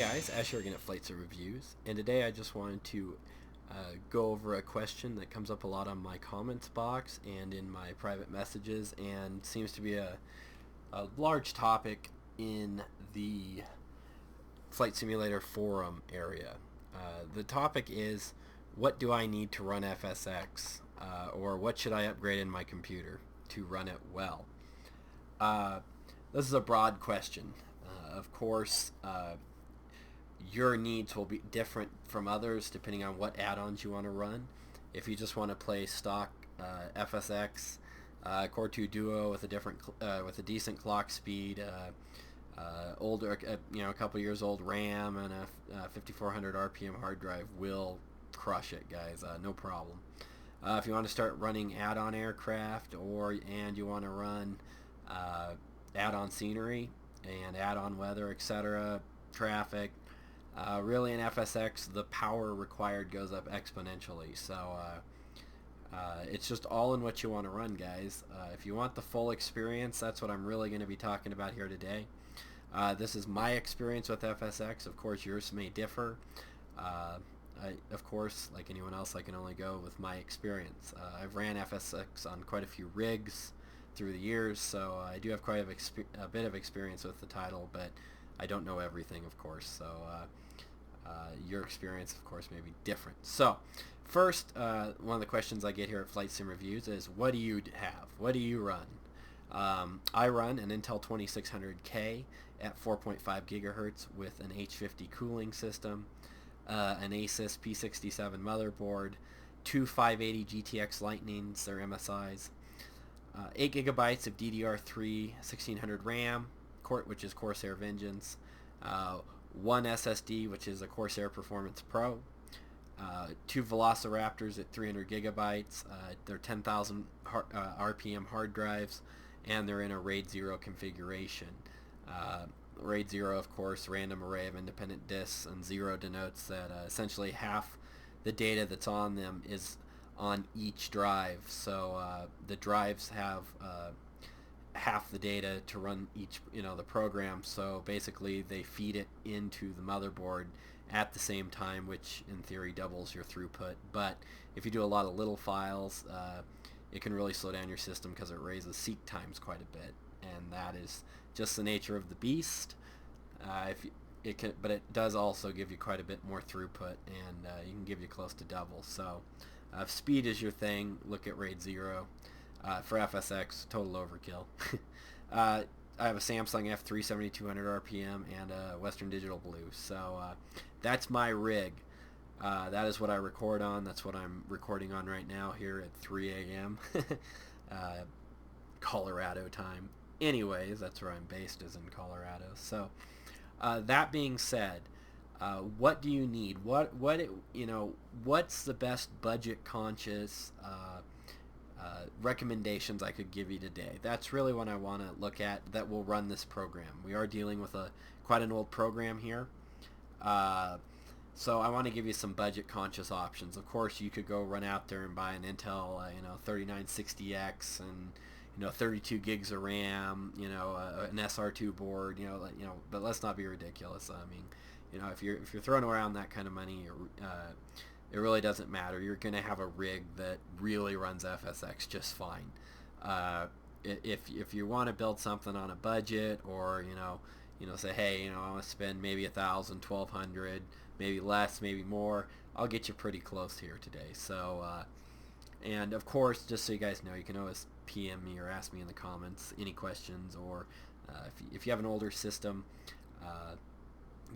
guys, Asher again at Flights and Reviews, and today I just wanted to go over a question that comes up a lot on my comments box and in my private messages, and seems to be a large topic in the Flight Simulator forum area. The topic is, what do I need to run FSX, or what should I upgrade in my computer to run it well? This is a broad question. Of course, your needs will be different from others depending on what add-ons you want to run. If you just want to play stock FSX, Core 2 Duo with a decent clock speed, older, a couple years old RAM and a 5400 RPM hard drive will crush it, guys. No problem. If you want to start running add-on aircraft and you want to run add-on scenery and add-on weather, etc., traffic, really in FSX the power required goes up exponentially. So it's just all in what you want to run, guys. If you want the full experience, that's what I'm really going to be talking about here today. This is my experience with FSX. Of course, yours may differ. Of course, like anyone else, I can only go with my experience. I've ran FSX on quite a few rigs through the years, so I do have quite a bit of experience with the title, but I don't know everything, of course. So your experience, of course, may be different. So first, one of the questions I get here at Flight Sim Reviews is, what do you have? What do you run? I run an Intel 2600K at 4.5 gigahertz with an H50 cooling system, an Asus P67 motherboard, two 580 GTX Lightnings, they're MSIs, 8 gigabytes of DDR3 1600 RAM, which is Corsair Vengeance, one SSD, which is a Corsair Performance Pro, two Velociraptors at 300 gigabytes, they're 10,000 RPM hard drives, and they're in a RAID 0 configuration. RAID 0, of course, random array of independent disks, and 0 denotes that essentially half the data that's on them is on each drive. So the drives have half the data to run each, the program. So basically they feed it into the motherboard at the same time, which in theory doubles your throughput. But if you do a lot of little files, it can really slow down your system because it raises seek times quite a bit, and that is just the nature of the beast. But it does also give you quite a bit more throughput, and you can give you close to double. So if speed is your thing, look at RAID 0. For FSX, total overkill. I have a Samsung F3 7200 RPM and a Western Digital Blue. So that's my rig. That is what I record on. That's what I'm recording on right now here at 3 a.m. Colorado time. Anyways, that's where I'm based, is in Colorado. So that being said, what do you need? What's the best budget conscious recommendations I could give you today? That's really what I want to look at that will run this program. We are dealing with quite an old program here. So I want to give you some budget conscious options. Of course, you could go run out there and buy an Intel 3960X and 32 gigs of RAM, an SR2 board, but let's not be ridiculous. I mean, if you're throwing around that kind of money, it really doesn't matter. You're going to have a rig that really runs FSX just fine. If you want to build something on a budget, or say, hey, I want to spend maybe $1,000, $1,200, maybe less, maybe more, I'll get you pretty close here today. So, and of course, just so you guys know, you can always PM me or ask me in the comments any questions, or if you have an older system,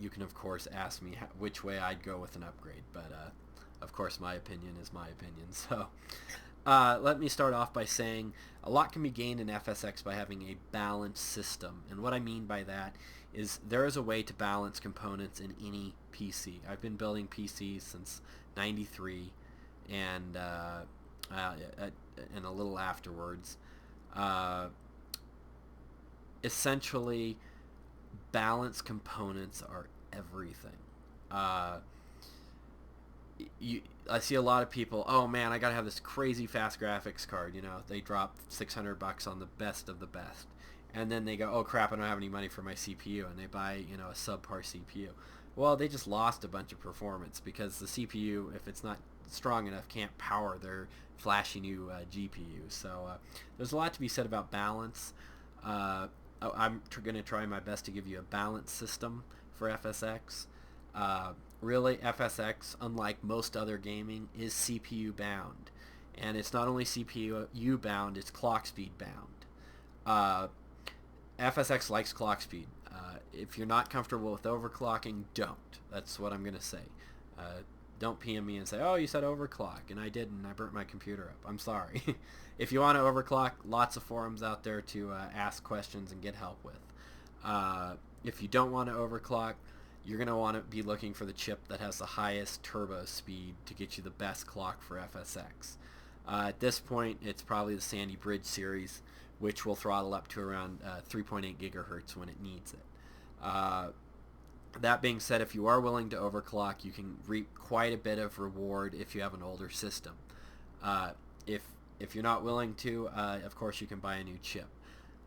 you can of course ask me which way I'd go with an upgrade. But of course, my opinion is my opinion. So let me start off by saying a lot can be gained in FSX by having a balanced system. And what I mean by that is there is a way to balance components in any PC. I've been building PCs since '93, and a little afterwards. Essentially, balanced components are everything. I see a lot of people, oh man, I gotta have this crazy fast graphics card. They drop $600 on the best of the best, and then they go, oh crap, I don't have any money for my CPU, and they buy a subpar CPU. Well, they just lost a bunch of performance because the CPU, if it's not strong enough, can't power their flashy new GPU. So there's a lot to be said about balance. I'm going to try my best to give you a balanced system for FSX. Really, FSX, unlike most other gaming, is CPU bound. And it's not only CPU bound, it's clock speed bound. FSX likes clock speed. If you're not comfortable with overclocking, don't. That's what I'm going to say. Don't PM me and say, oh, you said overclock, and I didn't. I burnt my computer up. I'm sorry. If you want to overclock, lots of forums out there to ask questions and get help with. If you don't want to overclock, you're going to want to be looking for the chip that has the highest turbo speed to get you the best clock for FSX. At this point, it's probably the Sandy Bridge series, which will throttle up to around 3.8 gigahertz when it needs it. That being said, if you are willing to overclock, you can reap quite a bit of reward if you have an older system. If you're not willing to, of course you can buy a new chip.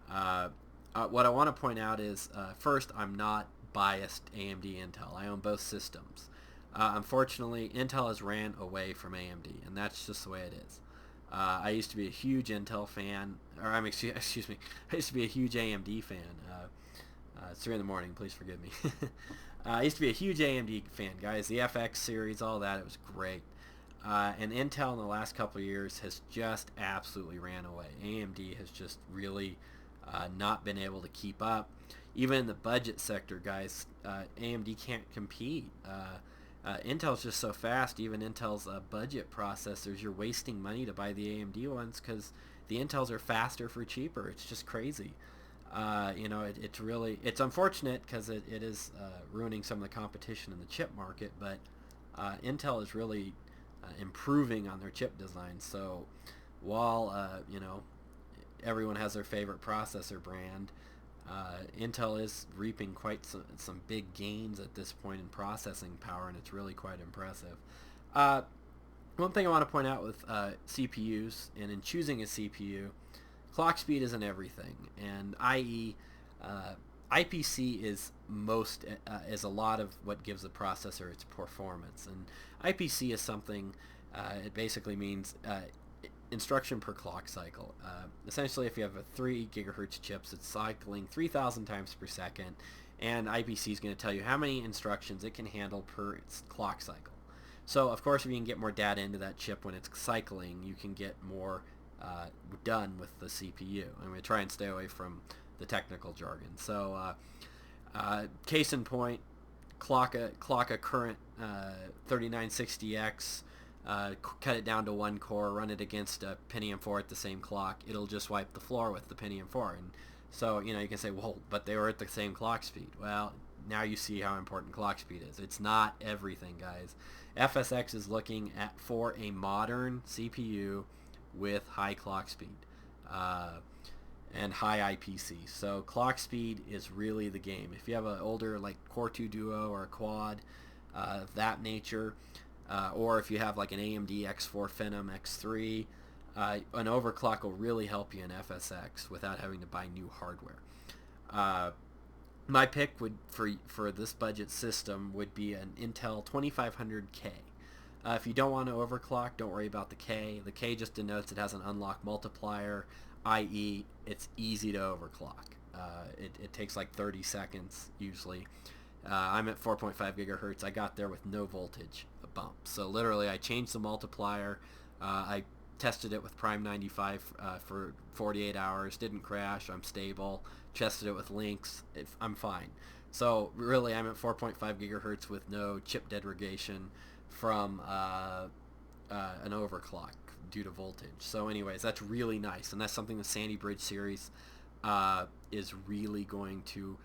What I want to point out is, first, I'm not biased AMD Intel. I own both systems. Unfortunately, Intel has ran away from AMD, and that's just the way it is. I used to be a huge Intel fan, or excuse me, I used to be a huge AMD fan. It's 3 in the morning, please forgive me. I used to be a huge AMD fan, guys. The FX series, all that, it was great. And Intel in the last couple of years has just absolutely ran away. AMD has just really not been able to keep up. Even in the budget sector, guys, AMD can't compete. Intel's just so fast. Even Intel's budget processors, you're wasting money to buy the AMD ones because the Intels are faster for cheaper. It's just crazy. It's unfortunate because it is ruining some of the competition in the chip market, but Intel is really improving on their chip design. So while everyone has their favorite processor brand, Intel is reaping quite some big gains at this point in processing power, and it's really quite impressive. One thing I want to point out with CPUs, and in choosing a CPU, clock speed isn't everything, and i.e. IPC is is a lot of what gives the processor its performance. And IPC is something, it basically means instruction per clock cycle. Essentially, if you have a 3 gigahertz chips, it's cycling 3,000 times per second, and IPC is going to tell you how many instructions it can handle per its clock cycle. So, of course, if you can get more data into that chip when it's cycling, you can get more done with the CPU. I'm going to try and stay away from the technical jargon. So, case in point, clock a current 3960X, cut it down to 1 core, run it against a Pentium 4 at the same clock. It'll just wipe the floor with the Pentium 4. And so, you can say, well, but they were at the same clock speed. Well, now you see how important clock speed is. It's not everything, guys. FSX is looking for a modern CPU with high clock speed and high IPC. So clock speed is really the game. If you have an older like Core 2 Duo or a Quad of that nature, or if you have like an AMD X4 Phenom X3, an overclock will really help you in FSX without having to buy new hardware. My pick would for this budget system would be an Intel 2500K. If you don't want to overclock, don't worry about the K. The K just denotes it has an unlock multiplier, i.e. it's easy to overclock. It takes like 30 seconds usually. I'm at 4.5 gigahertz. I got there with no voltage bump. So literally I changed the multiplier. I tested it with Prime 95 for 48 hours. Didn't crash. I'm stable. Tested it with Lynx. I'm fine. So really I'm at 4.5 gigahertz with no chip degradation from an overclock due to voltage. So anyways, that's really nice, and that's something the Sandy Bridge series is really going to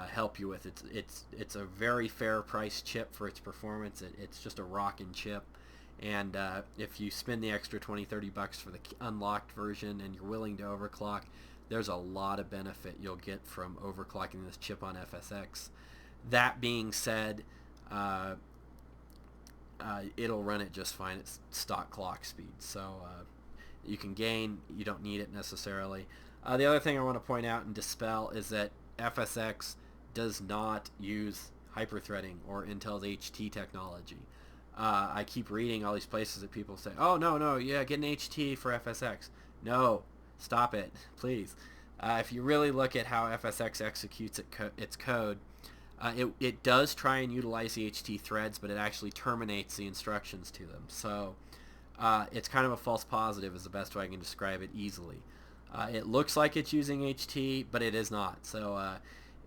help you with. It's a very fair price chip for its performance. It's just a rockin' chip, and if you spend the extra $20-30 for the unlocked version and you're willing to overclock, there's a lot of benefit you'll get from overclocking this chip on FSX. That being said, it'll run it just fine at stock clock speed. So you can gain, you don't need it necessarily. The other thing I want to point out and dispel is that FSX does not use hyperthreading or Intel's HT technology. I keep reading all these places that people say, oh, no, yeah, get an HT for FSX. No, stop it, please. If you really look at how FSX executes its code, it does try and utilize the HT threads, but it actually terminates the instructions to them. So it's kind of a false positive is the best way I can describe it easily. It looks like it's using HT, but it is not. So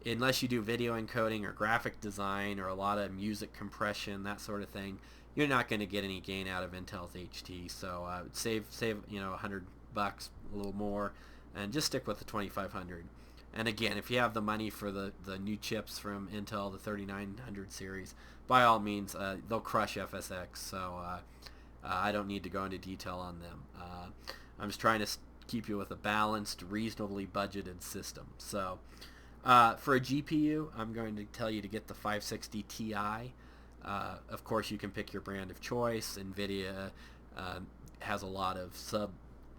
unless you do video encoding or graphic design or a lot of music compression, that sort of thing, you're not going to get any gain out of Intel's HT. So save $100, a little more, and just stick with the 2500. And again, if you have the money for the new chips from Intel, the 3900 series, by all means, they'll crush FSX. So I don't need to go into detail on them. I'm just trying to keep you with a balanced, reasonably budgeted system. So for a GPU, I'm going to tell you to get the 560 Ti. Of course, you can pick your brand of choice. NVIDIA has a lot of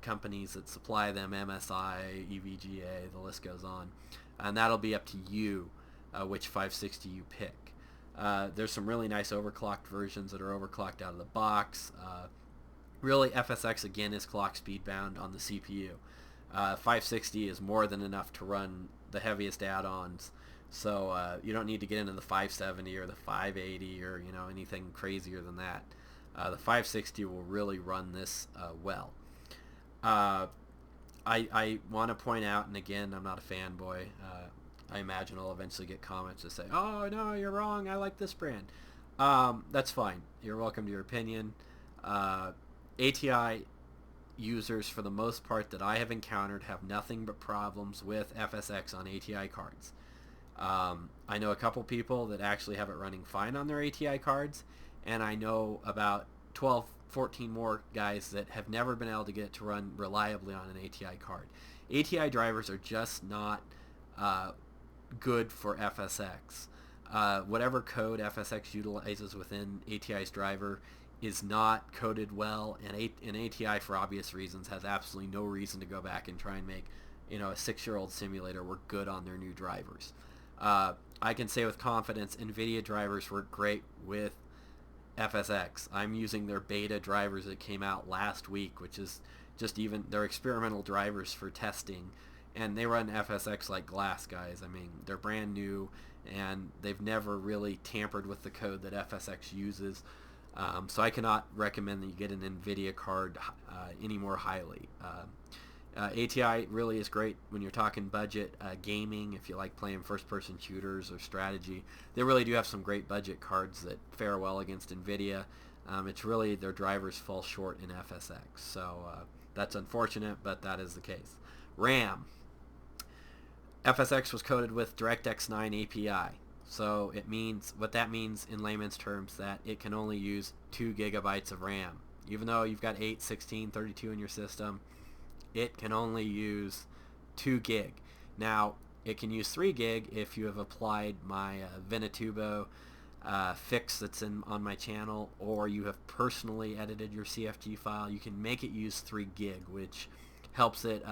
companies that supply them, MSI, EVGA, the list goes on, and that'll be up to you which 560 you pick. There's some really nice overclocked versions that are overclocked out of the box. Really, FSX again is clock speed bound on the CPU. 560 is more than enough to run the heaviest add-ons, so you don't need to get into the 570 or the 580 or anything crazier than that. The 560 will really run this well. I want to point out, and again, I'm not a fanboy. I imagine I'll eventually get comments that say, oh, no, you're wrong. I like this brand. That's fine. You're welcome to your opinion. ATI users, for the most part, that I have encountered have nothing but problems with FSX on ATI cards. I know a couple people that actually have it running fine on their ATI cards, and I know about 12, 14 more guys that have never been able to get it to run reliably on an ATI card. ATI drivers are just not good for FSX. Whatever code FSX utilizes within ATI's driver is not coded well, and ATI, for obvious reasons, has absolutely no reason to go back and try and make a 6-year-old simulator work good on their new drivers. I can say with confidence, NVIDIA drivers work great with FSX. I'm using their beta drivers that came out last week, which is just even their experimental drivers for testing, and they run FSX like glass, guys. I mean, they're brand new, and they've never really tampered with the code that FSX uses. So I cannot recommend that you get an NVIDIA card any more highly. ATI really is great when you're talking budget gaming, if you like playing first-person shooters or strategy. They really do have some great budget cards that fare well against NVIDIA. It's really their drivers fall short in FSX. So that's unfortunate, but that is the case. RAM. FSX was coded with DirectX 9 API. So what that means in layman's terms, that it can only use 2 gigabytes of RAM. Even though you've got 8, 16, 32 in your system, it can only use 2 gig. Now, it can use 3 gig if you have applied my Venatubo fix that's on my channel, or you have personally edited your CFG file. You can make it use 3 gig, which helps it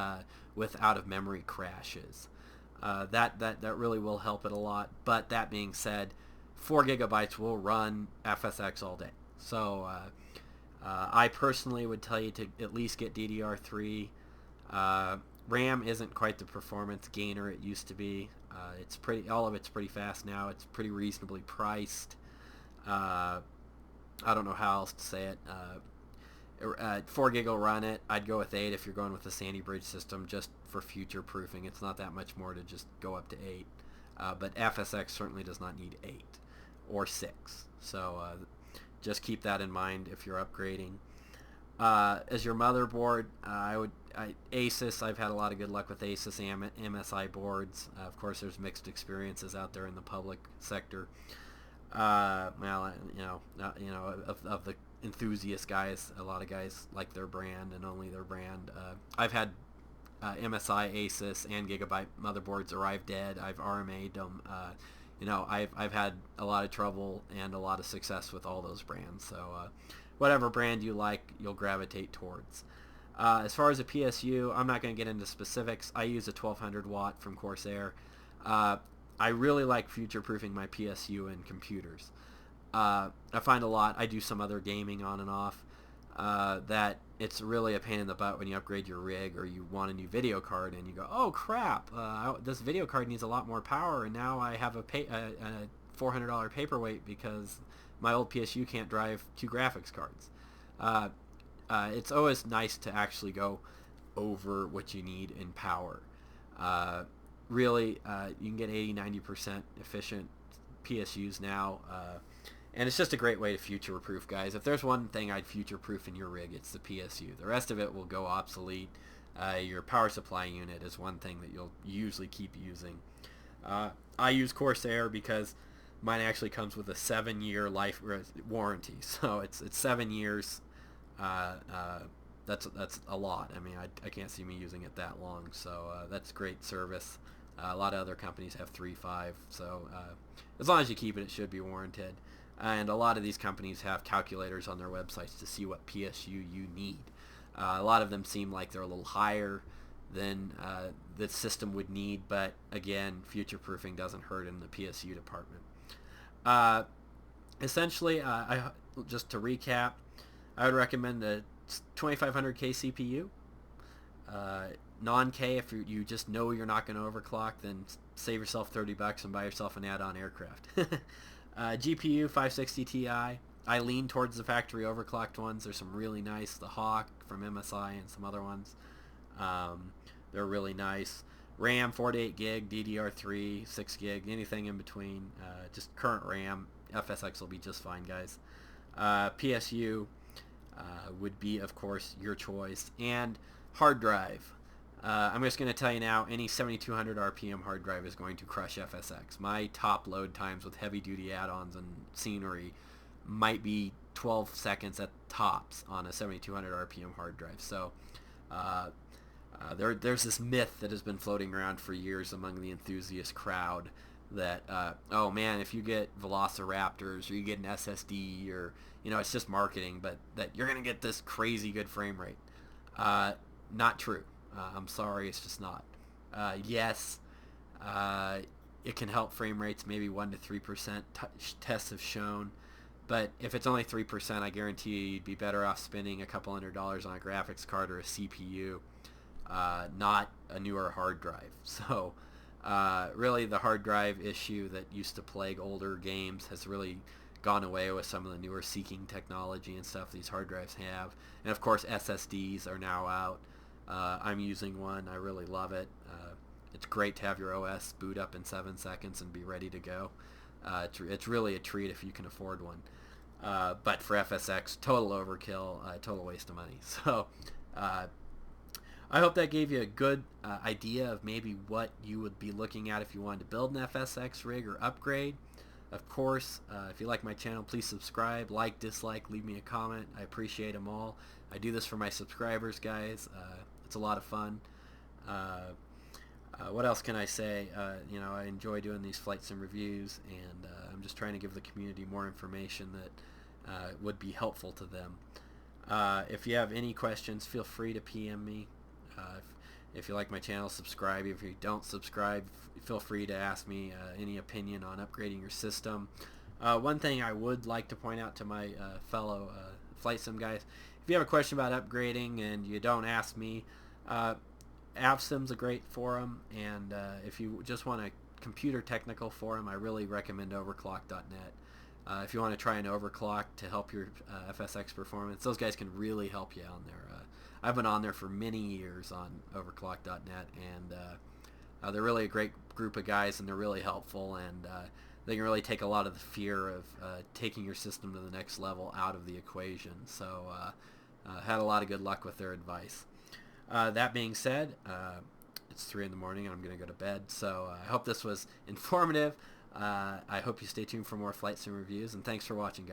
with out-of-memory crashes. That really will help it a lot. But that being said, 4 gigabytes will run FSX all day. So I personally would tell you to at least get DDR3. RAM isn't quite the performance gainer it used to be. All of it's pretty fast now. It's pretty reasonably priced. I don't know how else to say it. 4 gig will run it. I'd go with 8 if you're going with the Sandy Bridge system, just for future proofing. It's not that much more to just go up to 8. But FSX certainly does not need 8 or 6. So just keep that in mind if you're upgrading. As your motherboard, Asus. I've had a lot of good luck with Asus MSI boards. Of course, there's mixed experiences out there in the public sector. Of the enthusiast guys, a lot of guys like their brand and only their brand. I've had MSI, Asus, and Gigabyte motherboards arrive dead. I've RMA'd them. I've had a lot of trouble and a lot of success with all those brands. So whatever brand you like, you'll gravitate towards. As far as a PSU, I'm not going to get into specifics. I use a 1200 watt from Corsair. I really like future-proofing my PSU in computers. I find a lot. I do some other gaming on and off. That it's really a pain in the butt when you upgrade your rig or you want a new video card and you go, oh crap, this video card needs a lot more power, and now I have a $400 paperweight because my old PSU can't drive 2 graphics cards. It's always nice to actually go over what you need in power. Really, you can get 80-90% efficient PSUs now. And it's just a great way to future-proof, guys. If there's one thing I'd future-proof in your rig, it's the PSU. The rest of it will go obsolete. Your power supply unit is one thing that you'll usually keep using. I use Corsair because mine actually comes with a 7-year life warranty. So it's 7 years. That's a lot. I mean, I can't see me using it that long. So that's great service. A lot of other companies have 3-5. So as long as you keep it, it should be warranted. And a lot of these companies have calculators on their websites to see what PSU you need. A lot of them seem like they're a little higher than the system would need, but again, future-proofing doesn't hurt in the PSU department. Essentially, just to recap, I would recommend the 2500K CPU. Non-K, if you just know you're not going to overclock, then save yourself $30 and buy yourself an add-on aircraft. GPU 560 Ti. I lean towards the factory overclocked ones. There's some really nice, the Hawk from MSI and some other ones. They're really nice. RAM 48 gig, DDR3 6 gig, anything in between. Just current RAM. FSX will be just fine, guys. PSU would be, of course, your choice. And hard drive. I'm just going to tell you now, any 7200 RPM hard drive is going to crush FSX. My top load times with heavy-duty add-ons and scenery might be 12 seconds at tops on a 7200 RPM hard drive. So there's this myth that has been floating around for years among the enthusiast crowd that, oh man, if you get Velociraptors or you get an SSD or, it's just marketing, but that you're going to get this crazy good frame rate. Not true. I'm sorry, it's just not. Yes, it can help frame rates, maybe 1 to 3%. Tests have shown, but if it's only 3%, I guarantee you'd be better off spending a couple $100 on a graphics card or a CPU, not a newer hard drive. So, really, the hard drive issue that used to plague older games has really gone away with some of the newer seeking technology and stuff these hard drives have. And of course, SSDs are now out. I'm using one. I really love it. It's great to have your OS boot up in 7 seconds and be ready to go. It's really a treat if you can afford one. But for FSX, total overkill, total waste of money. So I hope that gave you a good idea of maybe what you would be looking at if you wanted to build an FSX rig or upgrade. Of course, if you like my channel, please subscribe, like, dislike, leave me a comment. I appreciate them all. I do this for my subscribers, guys. It's a lot of fun. What else can I say? I enjoy doing these flight sim reviews, and I'm just trying to give the community more information that would be helpful to them. If you have any questions, feel free to PM me. If you like my channel, subscribe. If you don't subscribe, feel free to ask me any opinion on upgrading your system. One thing I would like to point out to my fellow flight sim guys, if you have a question about upgrading and you don't ask me, AvSim's a great forum, and if you just want a computer technical forum, I really recommend overclock.net. If you want to try an overclock to help your FSX performance, those guys can really help you on there. I've been on there for many years on overclock.net, and they're really a great group of guys, and they're really helpful, and they can really take a lot of the fear of taking your system to the next level out of the equation. So had a lot of good luck with their advice. That being said, it's 3 in the morning and I'm going to go to bed, so I hope this was informative. I hope you stay tuned for more flight sim reviews, and thanks for watching, guys.